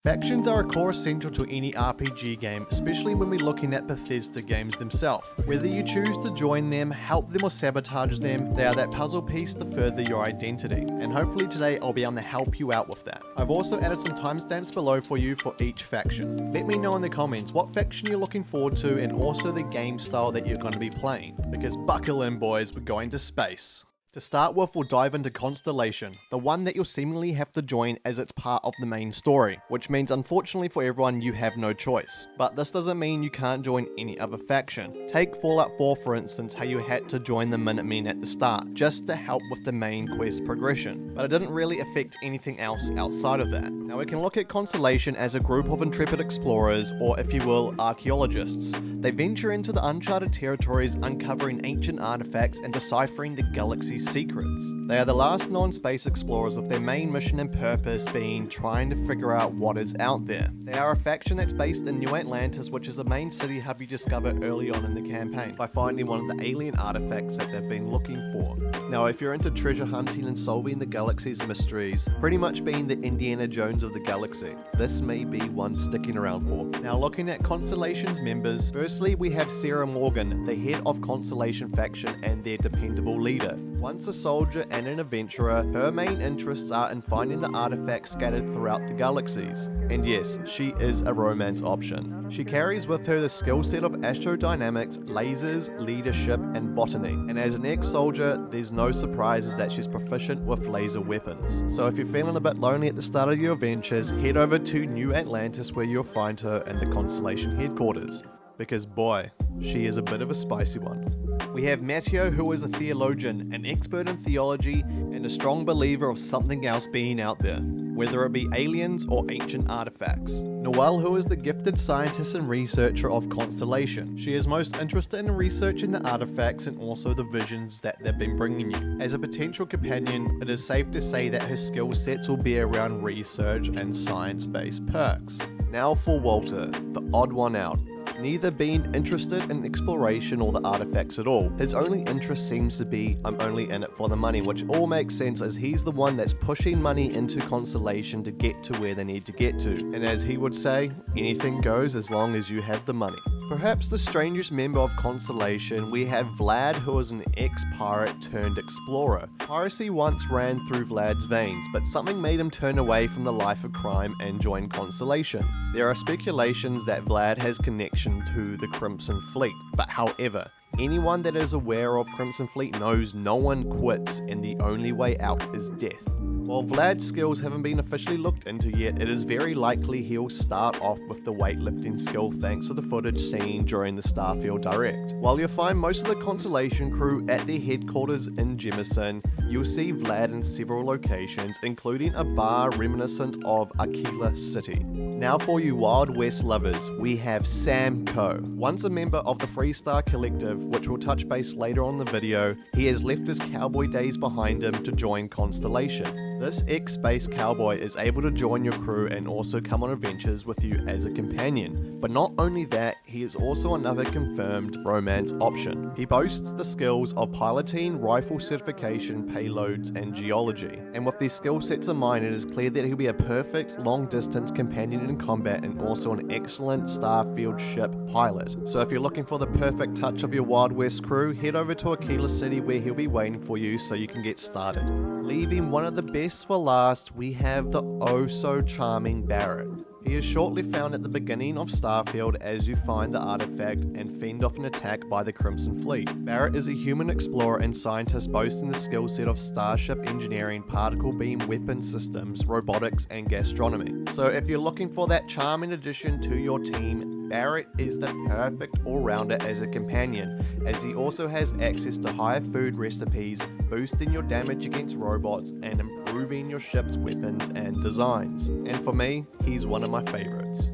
Factions are a core essential to any RPG game, especially when we're looking at Bethesda games themselves. Whether you choose to join them, help them or sabotage them, they are that puzzle piece to further your identity, and hopefully today I'll be able to help you out with that. I've also added some timestamps below for you for each faction. Let me know in the comments what faction you're looking forward to and also the game style that you're going to be playing, because buckle in boys, we're going to space. To start with, we'll dive into Constellation, the one that you'll seemingly have to join as it's part of the main story, which means unfortunately for everyone you have no choice. But this doesn't mean you can't join any other faction. Take Fallout 4 for instance, how you had to join the Minutemen at the start, just to help with the main quest progression, but it didn't really affect anything else outside of that. Now we can look at Constellation as a group of intrepid explorers, or if you will, archaeologists. They venture into the uncharted territories, uncovering ancient artifacts and deciphering the galaxy's secrets. They are the last known space explorers, with their main mission and purpose being trying to figure out what is out there. They are a faction that's based in New Atlantis, which is the main city hub you discover early on in the campaign by finding one of the alien artifacts that they've been looking for. Now if you're into treasure hunting and solving the galaxy's mysteries, pretty much being the Indiana Jones of the galaxy, this may be one sticking around for. Now looking at Constellation's members, firstly we have Sarah Morgan, the head of Constellation faction and their dependable leader. Once a soldier and an adventurer, her main interests are in finding the artifacts scattered throughout the galaxies. And yes, she is a romance option. She carries with her the skill set of astrodynamics, lasers, leadership, and botany. And as an ex-soldier, there's no surprises that she's proficient with laser weapons. So if you're feeling a bit lonely at the start of your adventures, head over to New Atlantis where you'll find her in the Constellation headquarters. Because boy, she is a bit of a spicy one. We have Matteo, who is a theologian, an expert in theology, and a strong believer of something else being out there, whether it be aliens or ancient artifacts. Noelle, who is the gifted scientist and researcher of Constellation. She is most interested in researching the artifacts and also the visions that they've been bringing you. As a potential companion, it is safe to say that her skill sets will be around research and science-based perks. Now for Walter, the odd one out. Neither being interested in exploration or the artifacts at all. His only interest seems to be, I'm only in it for the money, which all makes sense as he's the one that's pushing money into Constellation to get to where they need to get to. And as he would say, anything goes as long as you have the money. Perhaps the strangest member of Constellation, we have Vlad, who is an ex-pirate turned explorer. Piracy once ran through Vlad's veins, but something made him turn away from the life of crime and join Constellation. There are speculations that Vlad has connection to the Crimson Fleet, but however, anyone that is aware of Crimson Fleet knows no one quits and the only way out is death. While Vlad's skills haven't been officially looked into yet, it is very likely he'll start off with the weightlifting skill thanks to the footage seen during the Starfield Direct. While you'll find most of the Constellation crew at their headquarters in Jemison, you'll see Vlad in several locations, including a bar reminiscent of Aquila City. Now for you Wild West lovers, we have Sam Coe. Once a member of the Freestar Collective, which will touch base later on the video, he has left his cowboy days behind him to join Constellation. This ex-space cowboy is able to join your crew and also come on adventures with you as a companion. But not only that, he is also another confirmed romance option. He boasts the skills of piloting, rifle certification, payloads, and geology. And with these skill sets in mind, it is clear that he'll be a perfect long-distance companion in combat and also an excellent Starfield ship pilot. So if you're looking for the perfect touch of your Wild West crew, head over to Aquila City where he'll be waiting for you so you can get started. Leaving one of the best for last, we have the oh so charming Barrett. He is shortly found at the beginning of Starfield as you find the artifact and fend off an attack by the Crimson Fleet. Barrett is a human explorer and scientist boasting the skill set of starship engineering, particle beam weapon systems, robotics, and gastronomy. So if you're looking for that charming addition to your team, Barrett is the perfect all-rounder as a companion, as he also has access to higher food recipes, boosting your damage against robots, and improving your ship's weapons and designs. And for me, he's one of my favorites.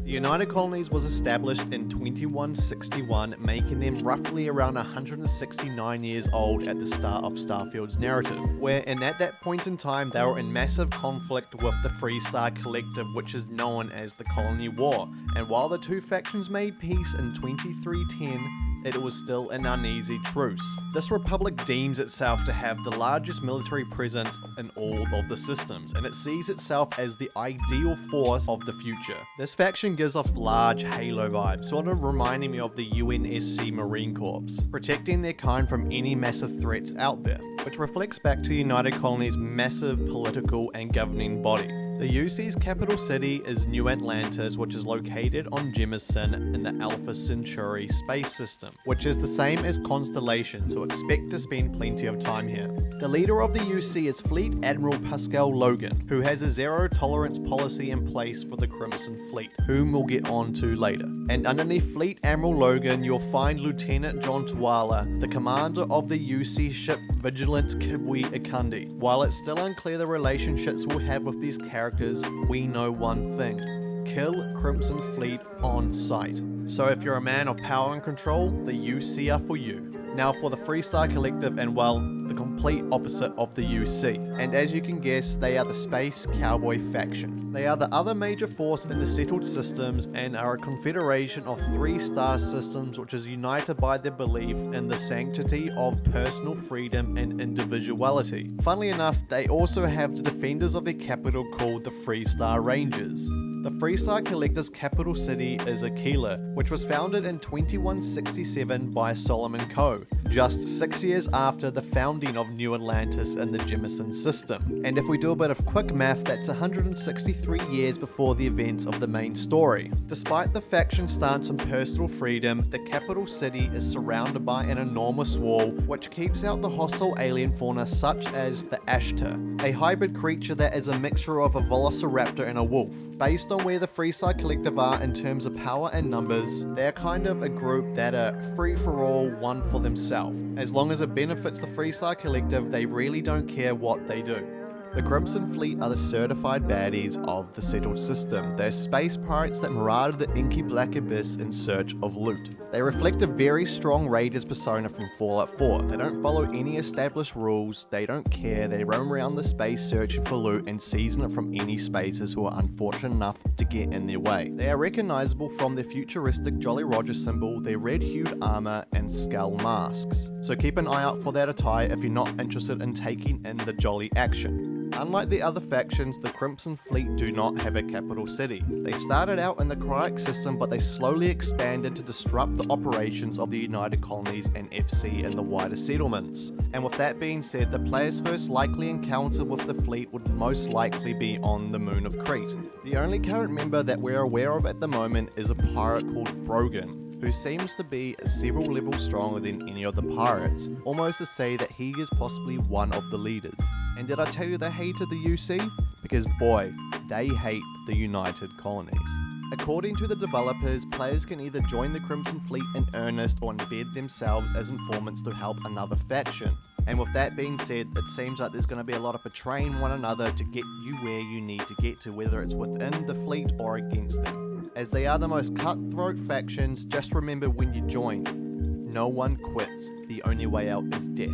The United Colonies was established in 2161, making them roughly around 169 years old at the start of Starfield's narrative, and at that point in time they were in massive conflict with the Freestar Collective, which is known as the Colony War. And while the two factions made peace in 2310, it was still an uneasy truce. This republic deems itself to have the largest military presence in all of the systems, and it sees itself as the ideal force of the future. This faction gives off large Halo vibes, sort of reminding me of the UNSC Marine Corps, protecting their kind from any massive threats out there, which reflects back to United Colonies' massive political and governing body. The UC's capital city is New Atlantis, which is located on Jemison in the Alpha Centauri space system, which is the same as Constellation, so expect to spend plenty of time here. The leader of the UC is Fleet Admiral Pascal Logan, who has a zero tolerance policy in place for the Crimson Fleet, whom we'll get on to later. And underneath Fleet Admiral Logan, you'll find Lieutenant John Tuala, the commander of the UC ship Vigilant Kibwe Ikandi. While it's still unclear the relationships we'll have with these characters, we know one thing: kill Crimson Fleet on sight. So if you're a man of power and control, the UC are for you. Now for the Freestar Collective, and well, the complete opposite of the UC. And as you can guess, they are the Space Cowboy faction. They are the other major force in the settled systems and are a confederation of 3 star systems which is united by their belief in the sanctity of personal freedom and individuality. Funnily enough, they also have the defenders of their capital called the Freestar Rangers. The Freestar Collective's capital city is Aquila, which was founded in 2167 by Solomon Coe, just 6 years after the founding of New Atlantis in the Jemison system. And if we do a bit of quick math, that's 163 years before the events of the main story. Despite the faction's stance on personal freedom, the capital city is surrounded by an enormous wall which keeps out the hostile alien fauna such as the Ashtar, a hybrid creature that is a mixture of a velociraptor and a wolf. Based on where the Freestar Collective are in terms of power and numbers, they're kind of a group that are free for all, one for themselves. As long as it benefits the Freestar Collective, they really don't care what they do. The Crimson Fleet are the certified baddies of the settled system. They're space pirates that maraud the inky black abyss in search of loot. They reflect a very strong Raiders persona from Fallout 4. They don't follow any established rules, they don't care, they roam around the space searching for loot and seizing it from any spacers who are unfortunate enough to get in their way. They are recognizable from their futuristic Jolly Roger symbol, their red-hued armor and skull masks. So keep an eye out for that attire if you're not interested in taking in the jolly action. Unlike the other factions, the Crimson Fleet do not have a capital city. They started out in the Cryotic system, but they slowly expanded to disrupt the operations of the United Colonies and FC in the wider settlements. And with that being said, the player's first likely encounter with the fleet would most likely be on the moon of Crete. The only current member that we're aware of at the moment is a pirate called Brogan, who seems to be several levels stronger than any of the pirates, almost to say that he is possibly one of the leaders. And did I tell you they hated the UC? Because boy, they hate the United Colonies. According to the developers, players can either join the Crimson Fleet in earnest or embed themselves as informants to help another faction. And with that being said, it seems like there's going to be a lot of betraying one another to get you where you need to get to, whether it's within the fleet or against them. As they are the most cutthroat factions, just remember when you join, no one quits, the only way out is death.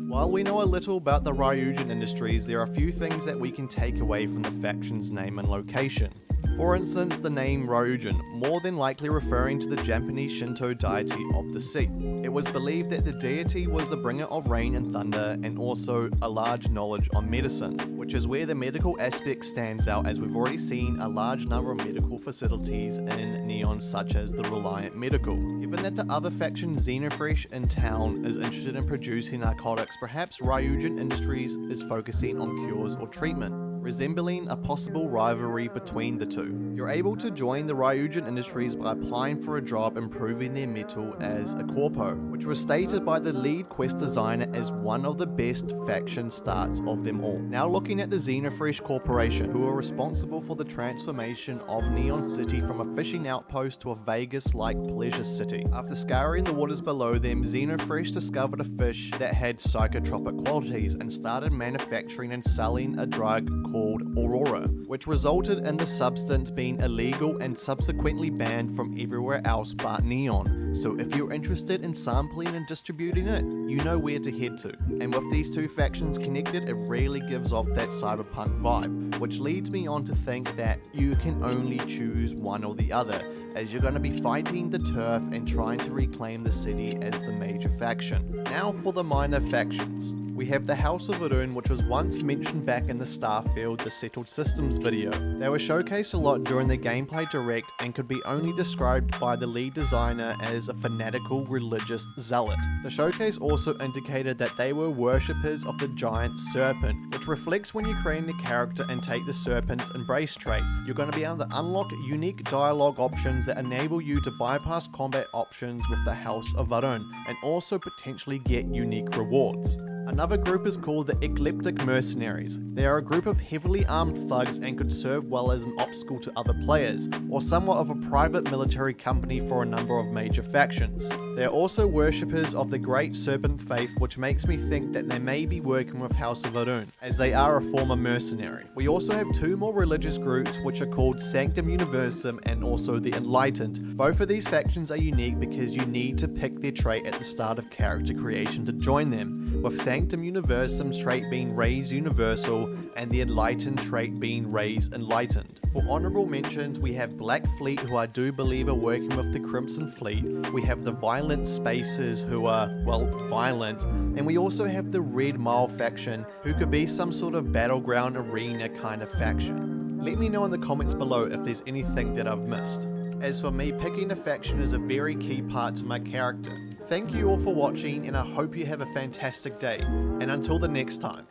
While we know a little about the Ryujin Industries, there are a few things that we can take away from the faction's name and location. For instance, the name Ryujin, more than likely referring to the Japanese Shinto deity of the sea. It was believed that the deity was the bringer of rain and thunder, and also a large knowledge on medicine, which is where the medical aspect stands out, as we've already seen a large number of medical facilities in Neon, such as the Reliant Medical. Given that the other faction, Xenofresh in town, is interested in producing narcotics, perhaps Ryujin Industries is focusing on cures or treatment, resembling a possible rivalry between the two. You're able to join the Ryujin Industries by applying for a job improving their metal as a corpo, which was stated by the lead quest designer as one of the best faction starts of them all. Now looking at the Xenofresh Corporation, who are responsible for the transformation of Neon City from a fishing outpost to a Vegas-like pleasure city. After scouring the waters below them, Xenofresh discovered a fish that had psychotropic qualities and started manufacturing and selling a drug called called Aurora, which resulted in the substance being illegal and subsequently banned from everywhere else but Neon. So if you're interested in sampling and distributing it, you know where to head to. And with these two factions connected, it really gives off that cyberpunk vibe, which leads me on to think that you can only choose one or the other, as you're going to be fighting the turf and trying to reclaim the city as the major faction. Now for the minor factions. We have the House of Arun, which was once mentioned back in the Starfield The Settled Systems video. They were showcased a lot during the gameplay direct and could be only described by the lead designer as a fanatical religious zealot. The showcase also indicated that they were worshippers of the giant serpent, which reflects when you create a character and take the serpent's embrace trait. You're going to be able to unlock unique dialogue options that enable you to bypass combat options with the House of Arun, and also potentially get unique rewards. Another group is called the Ecliptic Mercenaries. They are a group of heavily armed thugs and could serve well as an obstacle to other players, or somewhat of a private military company for a number of major factions. They are also worshippers of the Great Serpent Faith, which makes me think that they may be working with House of Arun, as they are a former mercenary. We also have two more religious groups, which are called Sanctum Universum and also the Enlightened. Both of these factions are unique because you need to pick their trait at the start of character creation to join them, with Sanctum Universum's trait being Raise Universal and the Enlightened trait being Raise Enlightened. For honorable mentions, we have Black Fleet, who I do believe are working with the Crimson Fleet. We have the Violent Spacers, who are, well, violent. And we also have the Red Mile faction, who could be some sort of battleground arena kind of faction. Let me know in the comments below if there's anything that I've missed. As for me, picking a faction is a very key part to my character. Thank you all for watching, and I hope you have a fantastic day. And until the next time,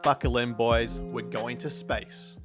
buckle in boys, we're going to space.